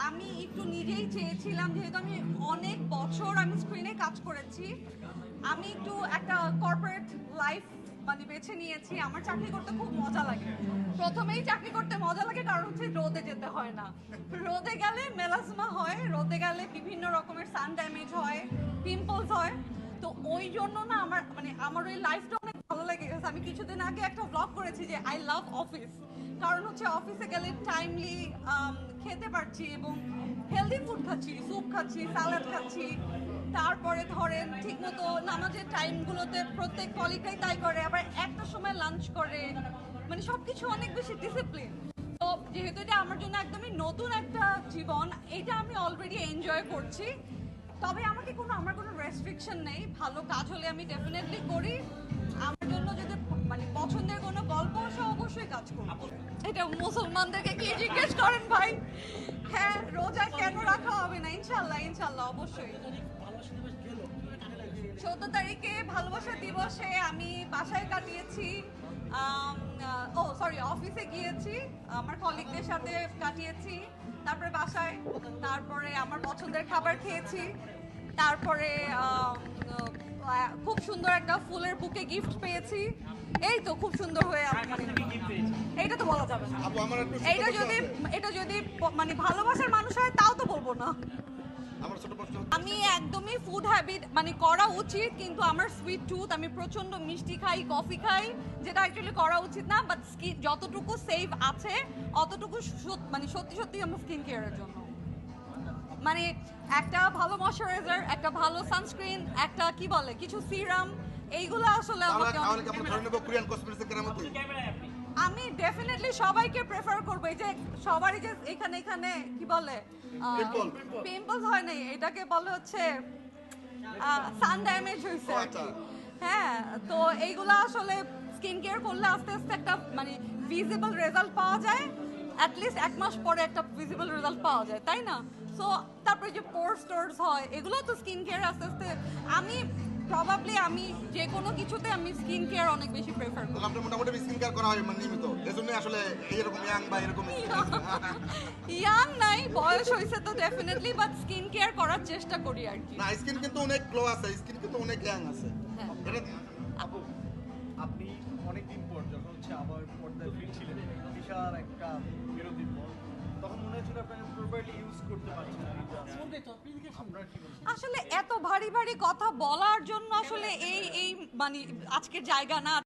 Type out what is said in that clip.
আমি একটু নিজেই চেয়েছিলাম, যেহেতু আমি অনেক বছর আমি স্ক্রিনে কাজ করেছি, আমি একটু একটা কর্পোরেট লাইফ মানে বেছে নিয়েছি। আমার চাকরি করতে খুব মজা লাগে। প্রথমেই চাকরি করতে মজা লাগে কারণ হচ্ছে রোদে যেতে হয় না। রোদে গেলে মেলাসমা হয়, রোদে গেলে বিভিন্ন রকমের সান ড্যামেজ হয়, পিম্পলস হয়। তো ওই জন্য না আমার ওই লাইফটা অনেক ভালো লাগে। আমি কিছুদিন আগে একটা ব্লগ করেছি যে আই লাভ অফিস, কারণ হচ্ছে অফিসে গেলে টাইমলি খেতে পারছি এবং হেলদি ফুড খাচ্ছি, স্যুপ খাচ্ছি, স্যালাড খাচ্ছি। তারপরে ধরেন ঠিকমতো নামাজের টাইমগুলোতে প্রত্যেক কলিগটাই তাই করে, আবার একটা সময় লাঞ্চ করে, মানে সবকিছু অনেক বেশি ডিসিপ্লিন। তো যেহেতু এটা আমার জন্য একদমই নতুন একটা জীবন, এটা আমি অলরেডি এনজয় করছি। তবে আমার কোনো রেস্ট্রিকশন নেই, ভালো কাজ হলে আমি ডেফিনেটলি করি। আমার জন্য যদি মানে পছন্দের কোনো গল্প আসে অবশ্যই কাজ করব। এটা মুসলমানদেরকে কি জিজ্ঞেস করেন ভাই? হ্যাঁ, রোজা কেন রাখা হবে না? ইনশাল্লাহ ইনশাল্লাহ অবশ্যই। 14 তারিখে ভালোবাসা দিবসে আমি বাসায় কাটিয়েছি, অফিসে গিয়েছি, আমার কলিগদের সাথে কাটিয়েছি, তারপরে বাসায়, তারপরে আমার পছন্দের খাবার খেয়েছি, তারপরে খুব সুন্দর একটা ফুলের বুকে গিফট পেয়েছি। এই তো খুব সুন্দর হয়ে এইটা তো বলা যাবে না। এটা যদি মানে ভালোবাসার মানুষ হয় তাও তো বলবো না। আমি একদমই ফুড হ্যাবিট মানে করা উচিত, কিন্তু আমার সুইট টুথ, আমি প্রচন্ড মিষ্টি খাই, কফি খাই, যেটা অ্যাকচুয়ালি করা উচিত না, বাট স্কিন যতটুকু সেভ আছে অতটুকু মানে সত্যি সত্যি আমার স্কিন কেয়ারের জন্য মানে একটা ভালো ময়শ্চারাইজার, একটা ভালো সানস্ক্রিন, একটা কি বলে কিছু সিরাম, এইগুলো আসলে আমি ডেফিনেটলি সবাইকে প্রেফার করবো। এই যে সবারই যে এখানে এখানে কি বলে পিম্পলস হয় নাই, এটাকে বলে হচ্ছে সান ড্যামেজ হয়েছে আর কি। হ্যাঁ, তো এইগুলো আসলে স্কিন কেয়ার করলে আস্তে আস্তে একটা মানে ভিজিবল রেজাল্ট পাওয়া যায়। অ্যাটলিস্ট 1 মাস পরে একটা ভিজিবল রেজাল্ট পাওয়া যায়, তাই না? সো তারপরে যে পোরস টোরস হয়, এগুলো তো স্কিন কেয়ার আস্তে আস্তে আমি যে কোনো কিছুতে আমি স্কিন কেয়ার অনেক বেশি প্রেফার করি। আপনার মোটামুটি স্কিন কেয়ার করা হয় মানে নিয়মিত, এজন্য আসলে এইরকম ইয়াং বা এরকম ইয়াং নাই, বয়স হইছে তো ডেফিনেটলি, বাট স্কিন কেয়ার করার চেষ্টা করি আর কি। না, স্কিন কিন্তু অনেক গ্লো আছে, স্কিন কিন্তু অনেক ইয়াং আছে। হ্যাঁ। আপু, আপনি অনেকদিন পর যখন হচ্ছে আবার পর্দায় ফিরছিলেন, বিশাল একটা বিরতির পর, তখন মনে হচ্ছিল আপনারা প্রপারলি ইউজ করতে পারছেন না। আপনার কি মনে হয়? আসলে এত ভারী ভারী কথা বলার জন্য আসলে এই মানে আজকের জায়গা না।